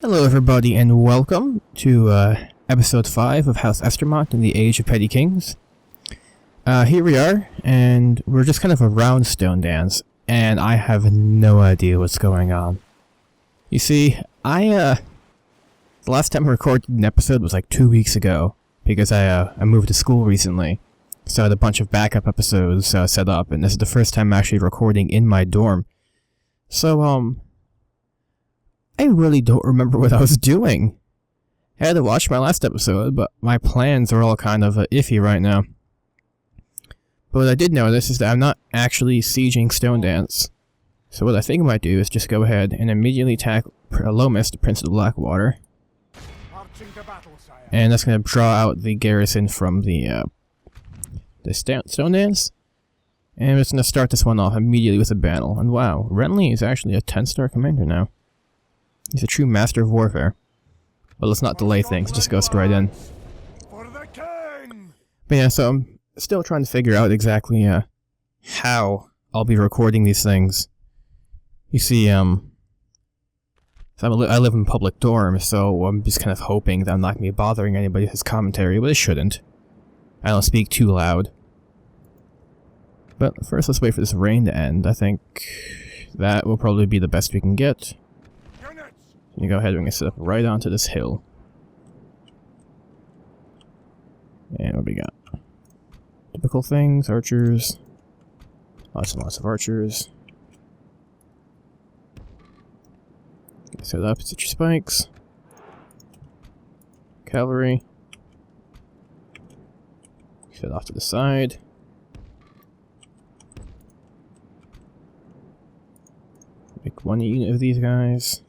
Hello everybody and welcome to episode 5 of House Estermont in the Age of Petty Kings. Here we are, and we're just kind of around Stormlands, and I have no idea what's going on. You see, the last time I recorded an episode was like 2 weeks ago, because I moved to school recently, so I had a bunch of backup episodes set up, and this is the first time I'm actually recording in my dorm. So, I really don't remember what I was doing. I had to watch my last episode, but my plans are all kind of iffy right now. But what I did notice is that I'm not actually sieging Stormlands. So what I think I might do is just go ahead and immediately attack Lomas, the Prince of the Blackwater. And that's going to draw out the garrison from the Stormlands. And I'm just going to start this one off immediately with a battle. And wow, Renly is actually a 10-star commander now. He's a true master of warfare. But let's not delay things, just go straight in. But yeah, so I'm still trying to figure out exactly how I'll be recording these things. You see, I live in public dorm, so I'm just kind of hoping that I'm not going to be bothering anybody with his commentary, but I shouldn't. I don't speak too loud. But first, let's wait for this rain to end. I think that will probably be the best we can get. You go ahead, we're going to set up right onto this hill. And what we got? Typical things, archers. Lots and lots of archers. Set up, set your spikes. Cavalry. Set off to the side. Make one unit of these guys.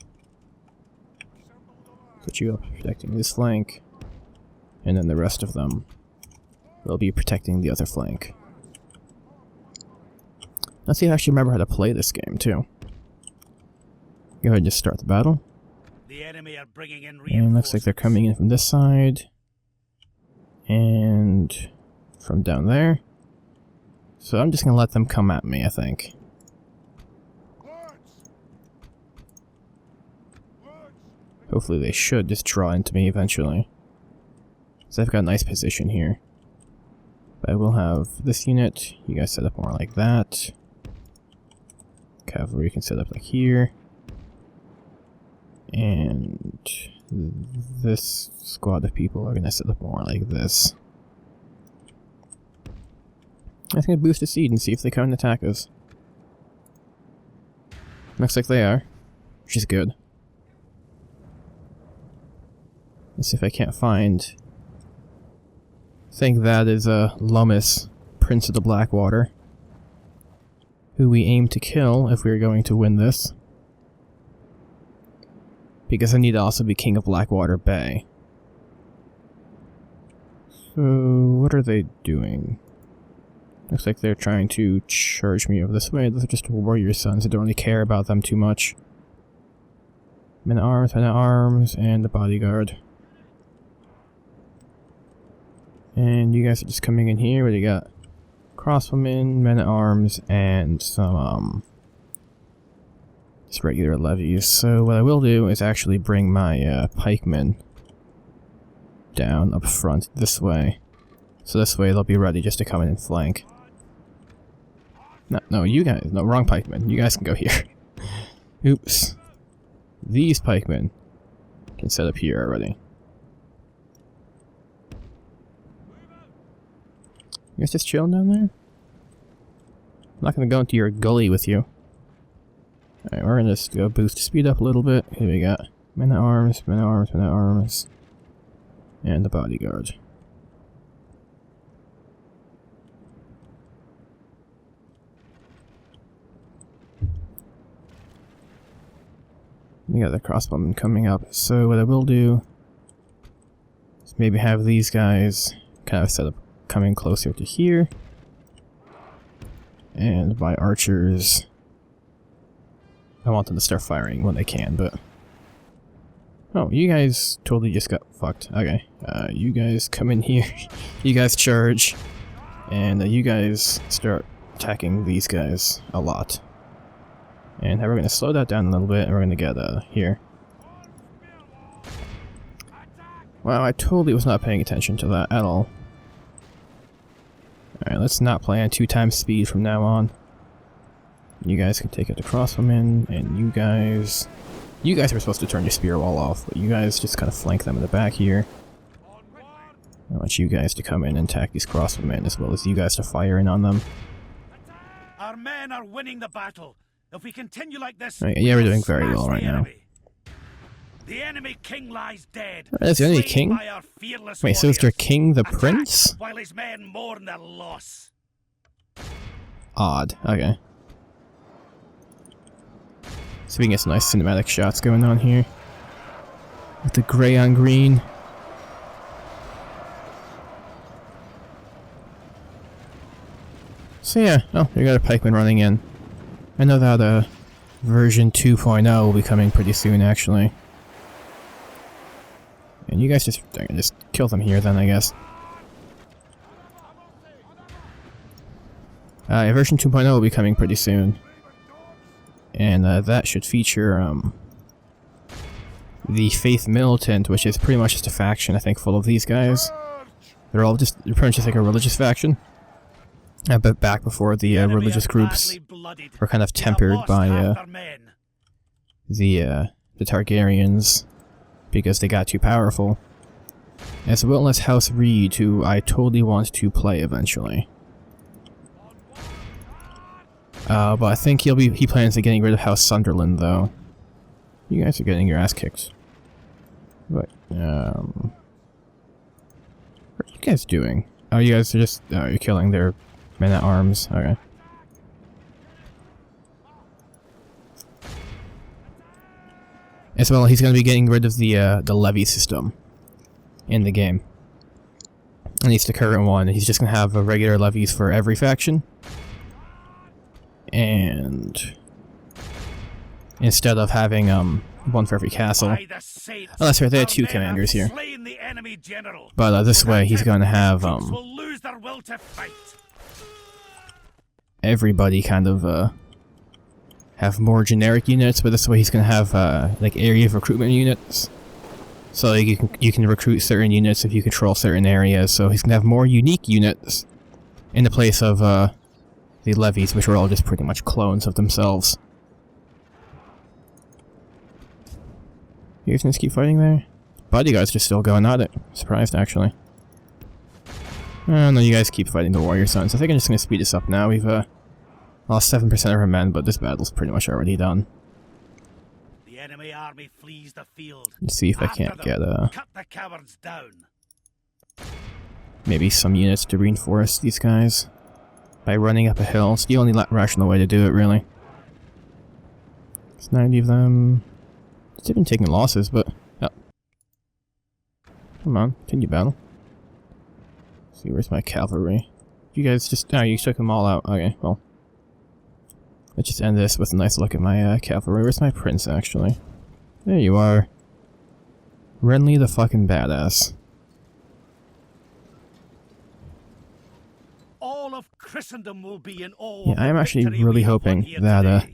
Put you up protecting this flank, and then the rest of them will be protecting the other flank. Let's see if I actually remember how to play this game too. Go ahead and just start the battle. The enemy are bringing in and looks like they're coming in from this side and from down there. So I'm just gonna let them come at me, I think. Hopefully they should just draw into me eventually. So I've got a nice position here. But I will have this unit. You guys set up more like that. Cavalry can set up like here. And this squad of people are going to set up more like this. I'm going to boost the seed and see if they come and attack us. Looks like they are, which is good. Let's see if I can't find... I think that is Lomas, Prince of the Blackwater, who we aim to kill if we're going to win this. Because I need to also be King of Blackwater Bay. So, what are they doing? Looks like they're trying to charge me over this way. Those are just warrior sons. I don't really care about them too much. Men-at-arms, and the bodyguard. And you guys are just coming in here. What do you got? Crossbowmen, men-at-arms, and some, just regular levies. So what I will do is actually bring my, pikemen down up front this way. So this way they'll be ready just to come in and flank. No, you guys. No, wrong pikemen. You guys can go here. Oops. These pikemen can set up here already. You guys just chilling down there? I'm not gonna go into your gully with you. Alright, we're gonna just go boost speed up a little bit. Here we got men-at-arms, men-at-arms, men-at-arms, and the bodyguard. We got the crossbowmen coming up. So what I will do is maybe have these guys kind of set up coming closer to here. And my archers, I want them to start firing when they can, but... Oh, you guys totally just got fucked. Okay, you guys come in here, you guys charge, and you guys start attacking these guys a lot. And we're going to slow that down a little bit, and we're going to get here. Wow, I totally was not paying attention to that at all. Alright, let's not play on 2 times speed from now on. You guys can take it to crossbowmen, and you guys... You guys are supposed to turn your spear wall off, but you guys just kind of flank them in the back here. I want you guys to come in and attack these crossbowmen, as well as you guys to fire in on them. Our men are winning the battle. If we continue like this, Right, yeah, we're doing very well right now. The enemy king lies dead. That's the enemy king? Wait, so is their king the prince? While his men mourn their loss. Odd. Okay. So we can get some nice cinematic shots going on here. With the gray on green. So yeah, oh, we got a pikeman running in. I know that version 2.0 will be coming pretty soon, actually. And you guys just kill them here then, I guess. Yeah, version 2.0 will be coming pretty soon. And that should feature the Faith Militant, which is pretty much just a faction, I think, full of these guys. They're pretty much just like a religious faction. But back before the religious groups were kind of tempered by the Targaryens, because they got too powerful. As well as House Reed, who I totally want to play eventually. But I think he plans on getting rid of House Sunderland, though. You guys are getting your ass kicked. What are you guys doing? Oh, you guys are just you're killing their men-at-arms. Okay. As well, he's going to be getting rid of the levy system in the game. At least the current one. He's just going to have regular levies for every faction. And instead of having one for every castle. Oh, that's right, they had 2 commanders here. But this way, he's going to have everybody kind of have more generic units, but this way he's going to have like area of recruitment units. So you can recruit certain units if you control certain areas. So he's going to have more unique units in the place of the levies, which are all just pretty much clones of themselves. You guys just keep fighting there? Bodyguards are still going at it. Surprised, actually. Oh, no, you guys keep fighting the warrior sons. I think I'm just going to speed this up now. We've lost 7% of our men, but this battle's pretty much already done. The enemy army flees the field. Let's see if I can't get cut the cowards down. Maybe some units to reinforce these guys by running up a hill. It's the only rational way to do it, really. It's 90 of them. They've been taking losses, but... Oh. Come on, continue battle. Let's see, where's my cavalry? You guys just... Oh, you took them all out. Okay, well. Let's just end this with a nice look at my cavalry. Where's my prince, actually? There you are. Renly the fucking badass. All of Christendom will be in awe. Yeah, I'm actually really hoping that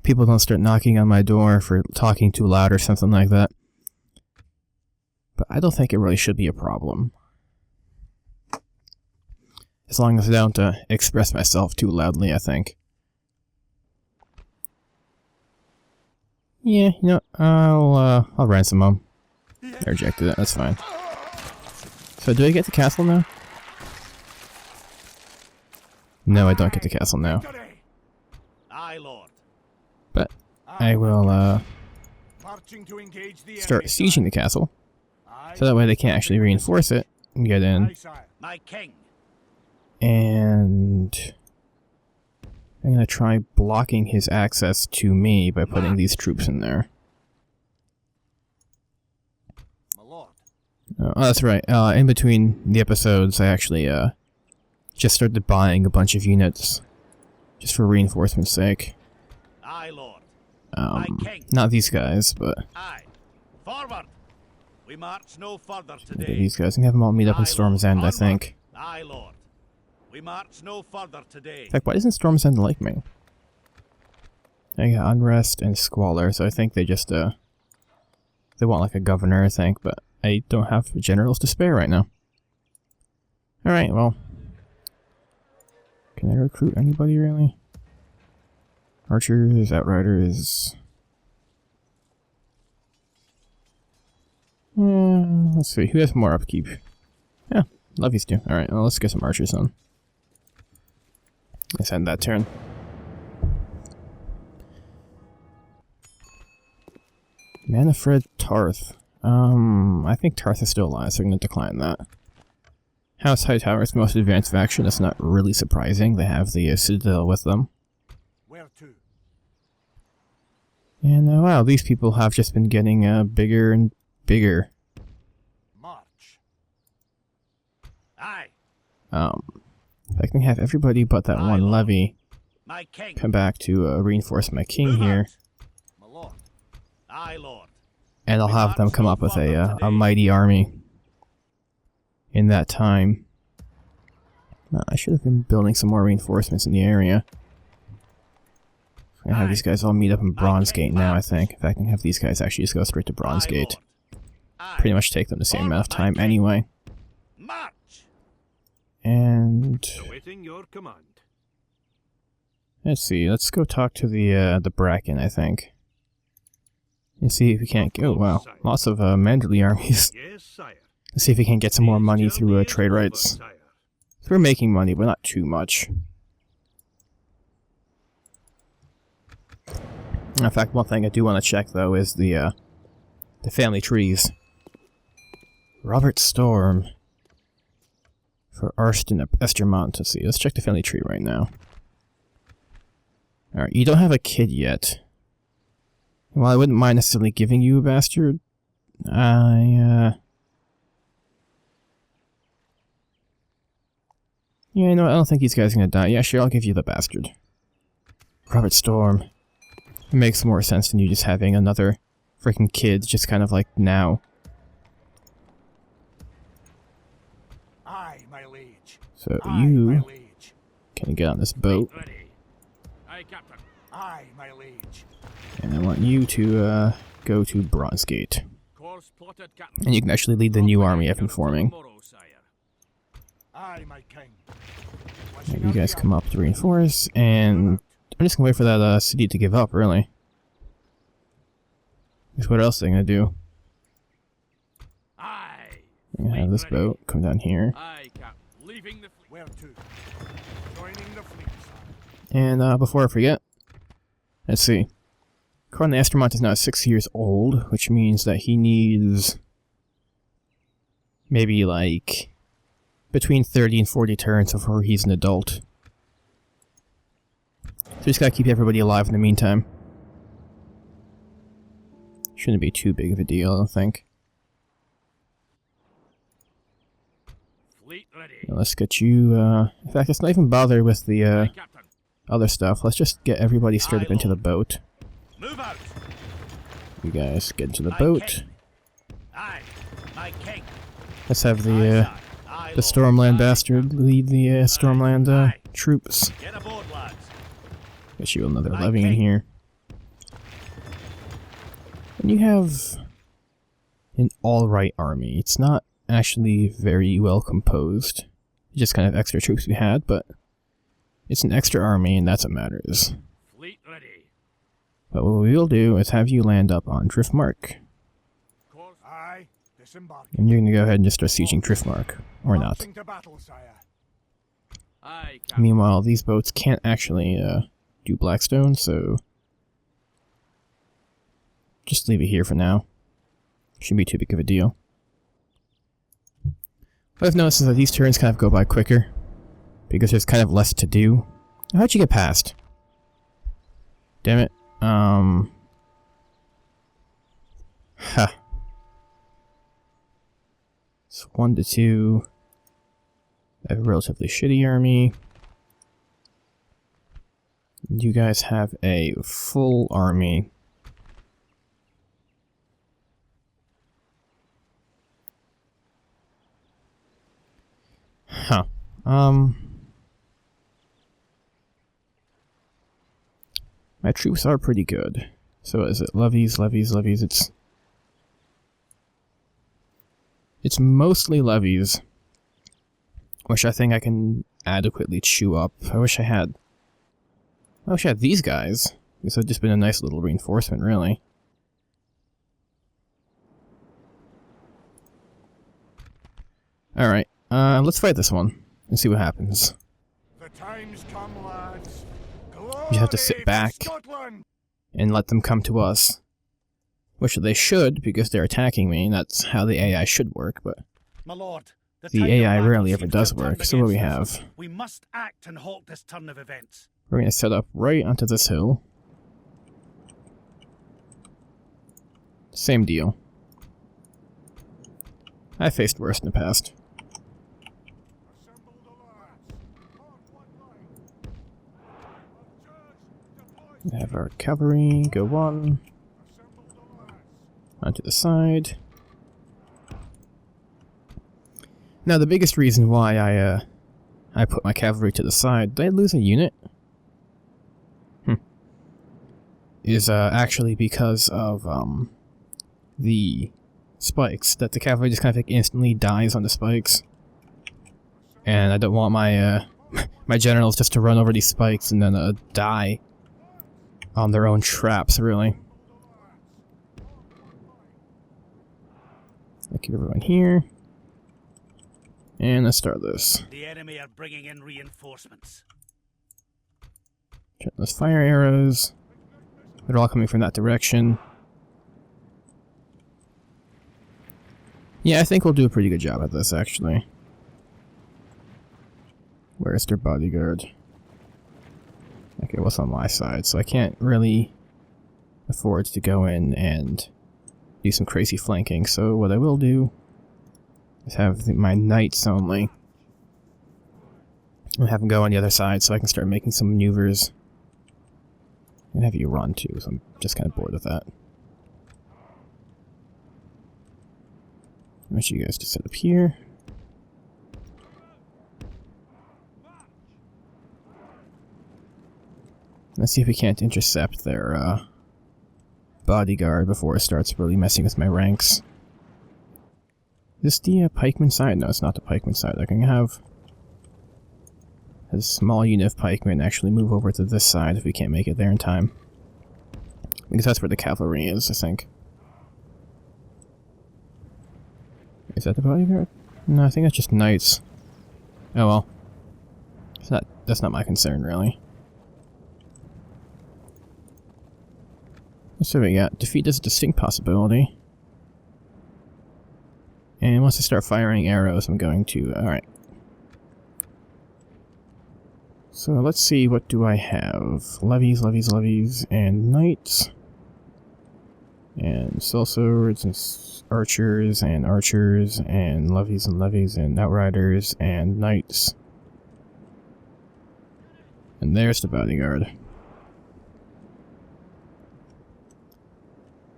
people don't start knocking on my door for talking too loud or something like that. But I don't think it really should be a problem. As long as I don't express myself too loudly, I think. Yeah, you know, I'll ransom them. I rejected it, that's fine. So do I get the castle now? No, I don't get the castle now. Aye, Lord. But I will start sieging the castle, so that way they can't actually reinforce it and get in. My king. And I'm gonna try blocking his access to me by putting these troops in there. Oh, that's right. In between the episodes, I actually just started buying a bunch of units, just for reinforcement's sake. Aye, Lord. Not these guys, but Aye. Forward. We march no further today. these guys. I can have them all meet up in Storm's End, I think. Aye, Lord. We march no further today. In fact, why doesn't Storm's End like me? I got unrest and squalor, so I think they just they want like a governor, I think, but I don't have generals to spare right now. Alright, well. Can I recruit anybody, really? Archers, Outriders... let's see, who has more upkeep? Yeah, levies do. Alright, well, let's get some archers on. Let's end that turn. Manfred Tarth. I think Tarth is still alive, so I'm going to decline that. House Hightower is the most advanced faction. That's not really surprising. They have the Citadel with them. Where to? And wow, these people have just been getting bigger and bigger. March. Aye. If I can have everybody but that Aye, one Lord. levy My king. come back to reinforce my king Move here, out. My lord. Aye, lord. and I'll have them come up with a mighty army in that time. I should have been building some more reinforcements in the area. I'm gonna have these guys all meet up in Bronze Gate now, I think. In fact, I can have these guys actually just go straight to Bronze Gate. Pretty much take them the same amount of time anyway. March. And Awaiting your command. let's see, let's go talk to the Bracken, I think. And see if we can't get, oh wow, lots of Manderly armies. Yes, sire. Let's see if we can get some more money through trade rights. So we're making money, but not too much. In fact, one thing I do want to check though is the family trees. Robert Storm for Estermont. Let's see. Let's check the family tree right now. All right, you don't have a kid yet. Well, I wouldn't mind necessarily giving you a bastard. Yeah, no, I don't think these guys are gonna die. Yeah, sure, I'll give you the bastard. Robert Storm. It makes more sense than you just having another freaking kid just kind of like now. Aye, my liege. So Aye, my you liege. can get on this boat, Ready. Aye, Captain. Aye, my liege. and I want you to go to Bronze Gate. Course plotted, Captain. And you can actually lead the new army I've been forming. Tomorrow, sire. Aye, my king. Maybe you guys come up to reinforce, and I'm just gonna wait for that city to give up, really. Because what else are they gonna do? Aye. I'm gonna have this boat come down here. Aye, Captain. Leaving the fleet. Where to? Joining the fleet, sire. And before I forget, let's see. House Estermont is now 6 years old, which means that he needs maybe like between 30 and 40 turns before he's an adult. So just gotta keep everybody alive in the meantime. Shouldn't be too big of a deal, I don't think. Fleet ready. Now let's get you, in fact, let's not even bother with the, Aye, Captain. other stuff. Let's just get everybody straight up into the boat. Move out. You guys get into the My boat. king. Aye, my king. Let's have Aye, the sire. Aye, the lord. Stormland Aye. bastard lead the Stormland Aye. troops. Get aboard, lads. Get you another My levy in king. here. And you have an alright army. It's not actually very well composed. Just kind of extra troops we had, but it's an extra army and that's what matters. Fleet ready. But what we will do is have you land up on Driftmark. Course. Aye, disembark. And you're going to go ahead and just start sieging Driftmark. Or not. Marching to battle, sire. Aye, Captain. Meanwhile, these boats can't actually do Blackstone, so just leave it here for now. Shouldn't be too big of a deal. What I've noticed is that these turns kind of go by quicker, because there's kind of less to do. How'd you get past? Damn it. It's 1 to 2. I have a relatively shitty army. You guys have a full army. Huh. My troops are pretty good. So is it levies, levies, levies? It's It's mostly levies, which I think I can adequately chew up. I wish I had these guys. This would have just been a nice little reinforcement, really. Alright, let's fight this one and see what happens. The time's come, lads. You have to sit back and let them come to us. Which they should, because they're attacking me, and that's how the AI should work, but My lord, the AI rarely ever does work. So what do we have? We must act and halt this turn of events. We're going to set up right onto this hill. Same deal. I faced worse in the past. We have our cavalry, go one. Onto the side. Now the biggest reason why I put my cavalry to the side, did I lose a unit? Is actually because of the spikes, that the cavalry just kind of like instantly dies on the spikes. And I don't want my my generals just to run over these spikes and then die on their own traps, really. I'll keep everyone here. And let's start this. The enemy are bringing in reinforcements. Check those fire arrows. They're all coming from that direction. Yeah, I think we'll do a pretty good job at this, actually. Where's their bodyguard? Okay, what's on my side? So I can't really afford to go in and do some crazy flanking. So what I will do is have my knights only. And have them go on the other side so I can start making some maneuvers. And have you run too, so I'm just kind of bored with that. I want you guys to set up here. Let's see if we can't intercept their bodyguard before it starts really messing with my ranks. Is this the pikeman side? No, it's not the pikeman side. I can have a small unit of pikemen actually move over to this side if we can't make it there in time. Because that's where the cavalry is, I think. Is that the bodyguard? No, I think that's just knights. Oh well. That's not my concern, really. So we got defeat is a distinct possibility. And once I start firing arrows, I'm going to... Alright. So let's see, what do I have? Levies, levies, levies, and knights. And sellswords, and archers, and levies, and outriders, and knights. And there's the bodyguard.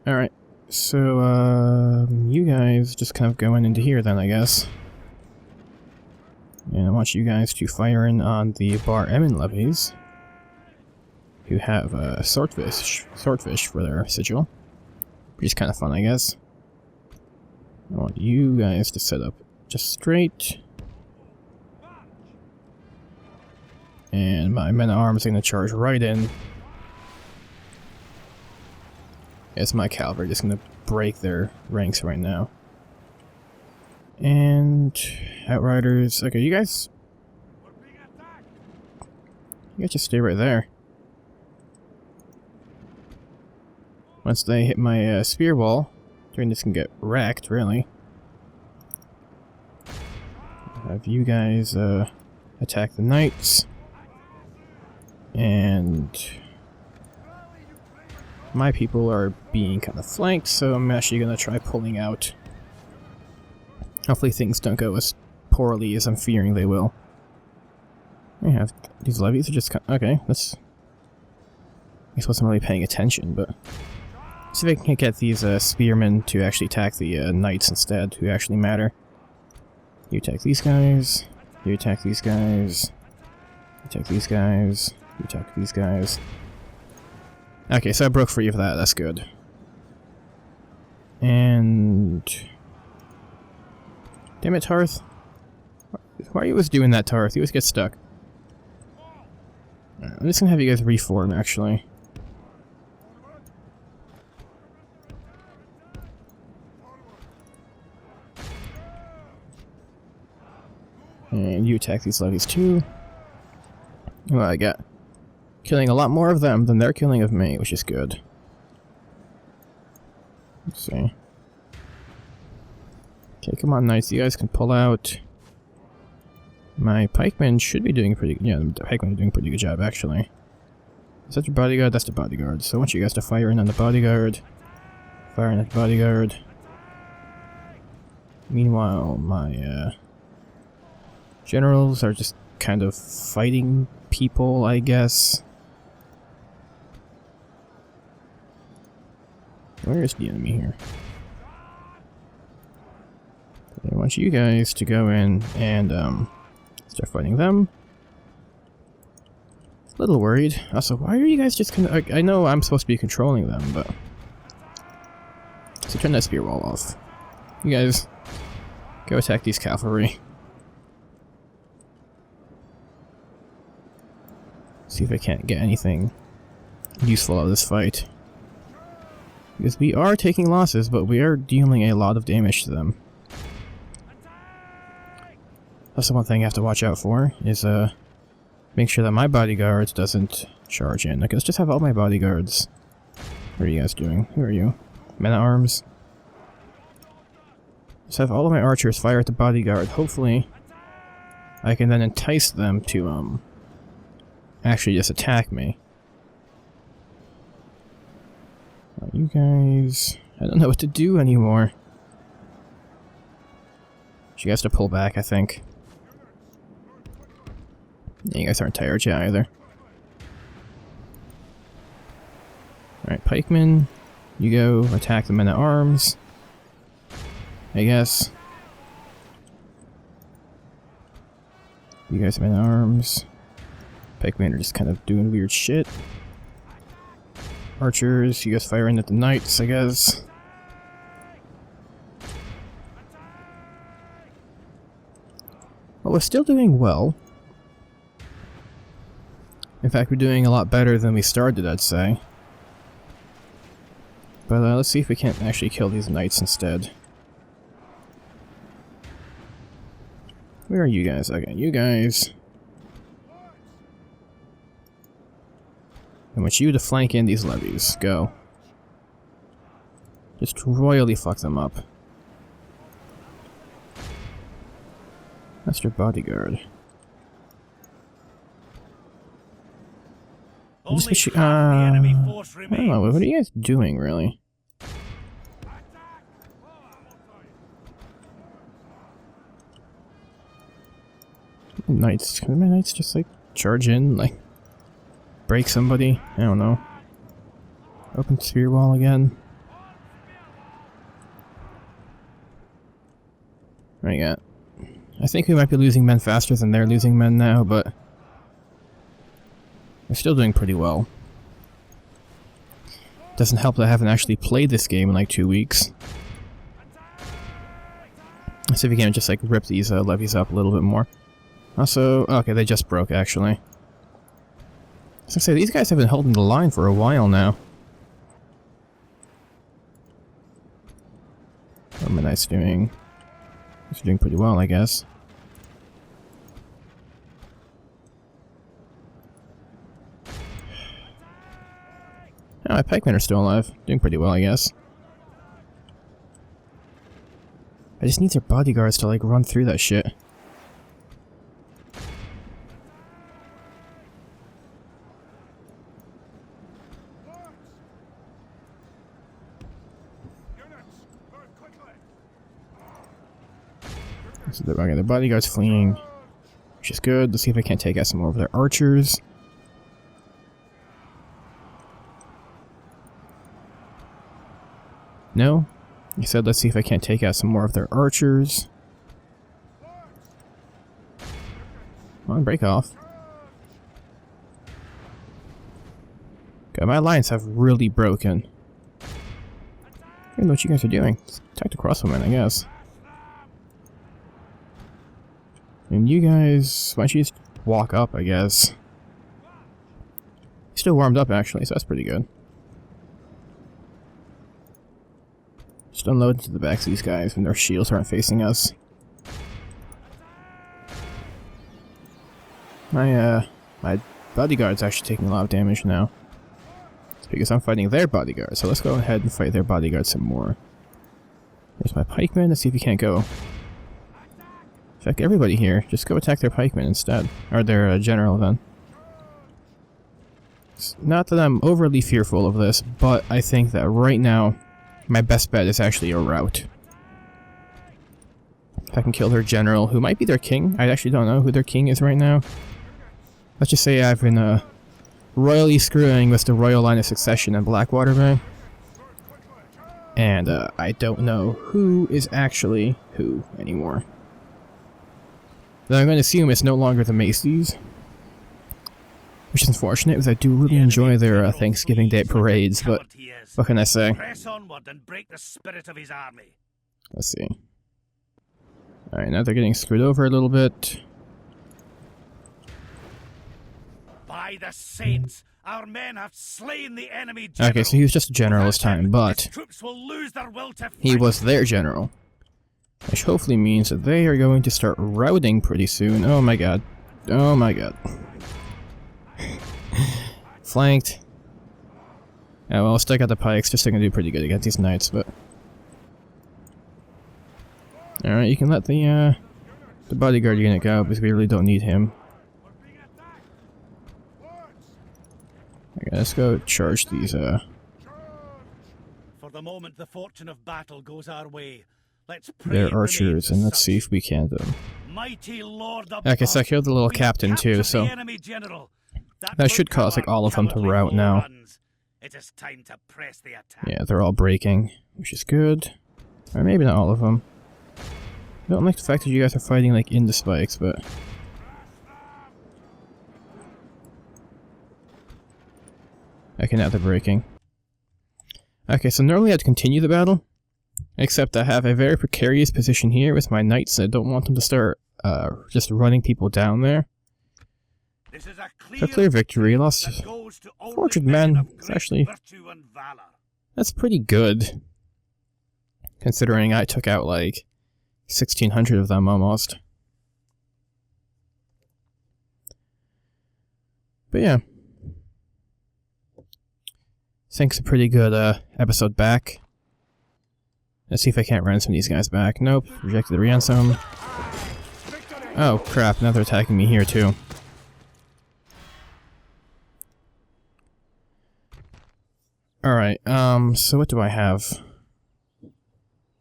Alright, so, you guys just kind of going into here then, I guess. And I want you guys to fire in on the Bar Emin levies, who have swordfish for their sigil, which is kind of fun, I guess. I want you guys to set up just straight. And my men-at-arms are going to charge right in. As my cavalry just going to break their ranks right now. And outriders. Okay, you guys just stay right there. Once they hit my spear wall, turn this can get wrecked, really. Have you guys attack the knights. And my people are being kind of flanked, so I'm actually going to try pulling out. Hopefully things don't go as poorly as I'm fearing they will. I have these levies are just okay. That's I guess wasn't really paying attention, but see if I can get these spearmen to actually attack the knights instead, who actually matter. You attack these guys. You attack these guys. You attack these guys. You attack these guys. Okay, so I broke free of that. That's good. And Damn it, Tarth. Why are you always doing that, Tarth? You always get stuck. Right, I'm just gonna have you guys reform, actually. And you attack these levies too. Well, I got killing a lot more of them than they're killing of me, which is good. Let's see. Okay, come on, knights. You guys can pull out. My pikemen should be doing a pretty. Yeah, the pikemen are doing a pretty good job, actually. Is that your bodyguard? That's the bodyguard. So I want you guys to fire in on the bodyguard. Fire in at the bodyguard. Meanwhile, my generals are just kind of fighting people, I guess. Where is the enemy here? I want you guys to go in and start fighting them. A little worried. Also, why are you guys just kind of... I know I'm supposed to be controlling them, but... So turn that spear wall off. You guys, go attack these cavalry. See if I can't get anything useful out of this fight. Because we are taking losses, but we are dealing a lot of damage to them. That's the one thing I have to watch out for, is make sure that my bodyguards doesn't charge in. Like, let's just have all my bodyguards. What are you guys doing? Who are you? Men-at-arms? Let's have all of my archers fire at the bodyguard. Hopefully, I can then entice them to, actually just attack me. You guys... I don't know what to do anymore. You guys have to pull back, I think. Yeah, you guys aren't tired yet either. Alright, pikemen. You go attack the men-at-arms. I guess. You guys are men-at-arms. Pikemen are just kind of doing weird shit. Archers, you guys fire in at the knights, I guess. Well, we're still doing well. In fact, we're doing a lot better than we started, I'd say. But let's see if we can't actually kill these knights instead. Where are you guys? Okay, you guys. I want you to flank in these levies. Go. Just royally fuck them up. That's your bodyguard. Only half the enemy force I don't know, remains. what are you guys doing, really? Knights, can my knights just, like, charge in, like, break somebody? I don't know. Open spear wall again. What do you got? I think we might be losing men faster than they're losing men now, but... we're still doing pretty well. Doesn't help that I haven't actually played this game in like 2 weeks. Let's see if we can just like rip these levies up a little bit more. Also, okay, they just broke actually. I was gonna say, these guys have been holding the line for a while now. What are my knights doing? They're doing pretty well, I guess. Oh, my pikemen are still alive. Doing pretty well, I guess. I just need their bodyguards to, like, run through that shit. So okay, the bodyguard's fleeing, which is good. Let's see if I can't take out some more of their archers. No? He said, let's see if I can't take out some more of their archers. Come on, break off. God, my alliance have really broken. I don't know what you guys are doing. Attack the crossbowmen, I guess. And you guys, why don't you just walk up, I guess. Still warmed up, actually, so that's pretty good. Just unload into the backs of these guys when their shields aren't facing us. My bodyguard's actually taking a lot of damage now. It's because I'm fighting their bodyguard, so let's go ahead and fight their bodyguard some more. There's my pikeman, let's see if he can't go. In fact, everybody here, just go attack their pikeman instead. Or their general, then. It's not that I'm overly fearful of this, but I think that right now, my best bet is actually a rout. If I can kill their general, who might be their king. I actually don't know who their king is right now. Let's just say I've been royally screwing with the royal line of succession in Blackwater Bay. And I don't know who is actually who anymore. Though I'm going to assume it's no longer the Macy's. Which is unfortunate, because I do really enjoy their Thanksgiving Day parades, but what can I say? Press onward and break the spirit of his army. Let's see. Alright, now they're getting screwed over a little bit. By the saints, our men have slain the enemy general. Okay, so he was just a general this time, but his troops will lose their will to he fight. was their general. Which hopefully means that they are going to start routing pretty soon. Oh my god. Oh my god. Flanked. Yeah, well, still got the pikes, just gonna do pretty good against these knights, but... Alright, you can let the bodyguard unit go, because we really don't need him. Okay, let's go charge these, For the moment the fortune of battle goes our way. Let's pray their archers, and let's see if we can, Mighty Lord of Okay, so I killed the little we captain, too, captured so... the enemy general. That should cause, like, all of them to rout now. It is time to press the attack. Yeah, they're all breaking, which is good. Or maybe not all of them. I don't like the fact that you guys are fighting, like, in the spikes, but... Okay, now they're breaking. Okay, so normally I'd continue the battle, except I have a very precarious position here with my knights, and I don't want them to start, just running people down there. This is a clear victory. Lost 400 men. It's actually... That's pretty good. Considering I took out, like, 1,600 of them, almost. But yeah. I think it's a pretty good, episode back. Let's see if I can't ransom these guys back. Nope. Rejected the ransom. Oh, crap. Now they're attacking me here, too. Alright, so what do I have?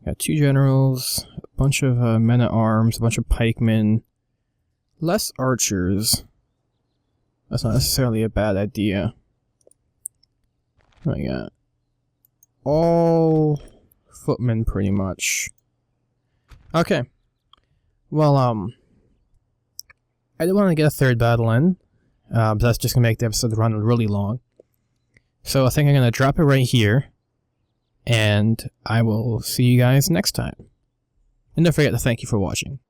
Got 2 generals, a bunch of men-at-arms, a bunch of pikemen, less archers. That's not necessarily a bad idea. What do I got? All footmen, pretty much. Okay. Well, I didn't want to get a 3rd battle in, but that's just going to make the episode run really long. So I think I'm going to drop it right here, and I will see you guys next time. And don't forget to thank you for watching.